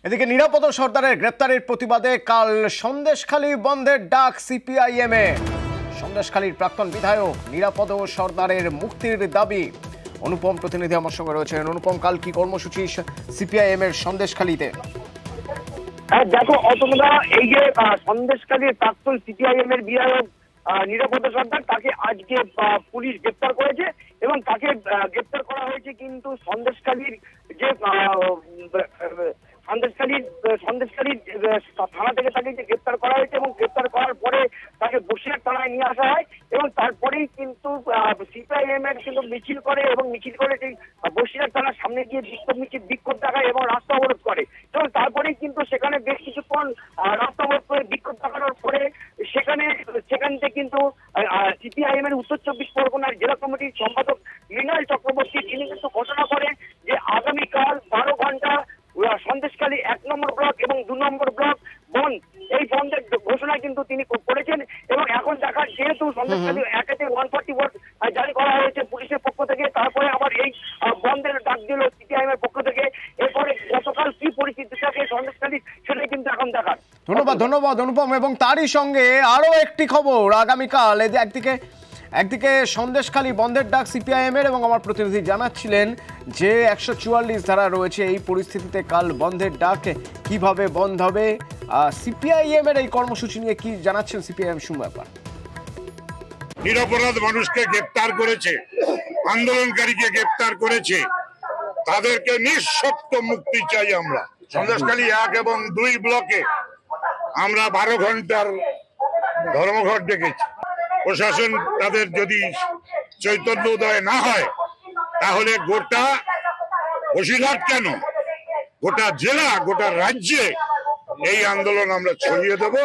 এদিকে নিরাপদ সর্দারের গ্রেপ্তারের প্রতিবাদে কাল সন্দেশখালী বন্ধের ডাক সিপিআইএম এ। সন্দেশখালীর প্রাক্তন বিধায়ক নিরাপদ সর্দারের মুক্তির দাবি। অনুপম প্রতিনিধি আমার সঙ্গে রয়েছেন। অনুপম, কাল কি কর্মসূচি সিপিআইএম এর সন্দেশখালীতে? দেখো অতনুদা, এই যে সন্দেশখালীর প্রাক্তন সিপিআইএম এর বিধায়ক নিরাপদ সর্দার, তাকে আজকে পুলিশ গ্রেপ্তার করেছে এবং তাকে গ্রেপ্তার করা হয়েছে কিন্তু সন্দেশখালীর যে সন্দেশখালীর থানা থেকে তাকে যে গ্রেপ্তার করা হয়েছে এবং গ্রেপ্তার করার পরে তাকে বসিরহাট থানায় নিয়ে আসা হয় এবং তারপরেই কিন্তু সিপিআইএম এর কিন্তু মিছিল করে এবং মিছিল করে সেই বসিরহাট থানার সামনে গিয়ে বিক্ষোভ দেখায় এবং রাস্তা অবরোধ করে এবং তারপরেই কিন্তু সেখানে বেশ কিছুক্ষণ রাস্তা অবরোধ করে বিক্ষোভ দেখানোর পরে সেখান থেকে কিন্তু সিপিআইএম এর উত্তর 24 পরগনার জেলা কমিটির সম্পাদক মৃণাল চক্রবর্তী তিনি কিন্তু ঘোষণা করে যে আগামীকাল 12 ঘন্টা সন্দেশখালী 1 নম্বর ব্লক এবং 2 নম্বর ব্লক বন্ধ। এই বন্ধের ঘোষণা কিন্তু তিনি করেছেন এবং এখন দেখার যেহেতু সন্দেশখালী 1-তে 140 জারি করা হয়েছে পুলিশের পক্ষ থেকে, তারপরে আবার এই বন্ধের ডাক দিল সিপিআইএম এর পক্ষ থেকে। এরপরে গতকাল কি পরিস্থিতি থাকে সন্দেশখালী সেটাই কিন্তু এখন দেখার। ধন্যবাদ অনুপম। এবং তারই সঙ্গে আরো একটি খবর, আগামীকাল একদিকে সন্দেশখালী বন্ধের ডাক সিপিআইএম এর, এবং আমার প্রতিনিধি জানাচ্ছিলেন যে 144 ধারা রয়েছে। এই পরিস্থিতিতে কাল বন্ধের ডাক কিভাবে বন্ধ হবে, সিপিআইএম এর এই কর্মসূচি নিয়ে কি জানাচ্ছেন সিপিআইএম শুনবো একবার। নিরপরাধ মানুষকে গ্রেপ্তার করেছে, আন্দোলনকারীকে গ্রেপ্তার করেছে, তাদেরকে নিঃশর্ত মুক্তি চাই। আমরা সন্দেশখালী 1 এবং 2 ব্লকে আমরা 12 ঘন্টার ধর্মঘট ডেকেছি। প্রশাসন তাদের যদি চৈতন্য উদয় না হয় তাহলে গোটা বসিরহাট কেন, গোটা জেলা, গোটা রাজ্যে এই আন্দোলন আমরা ছড়িয়ে দেব।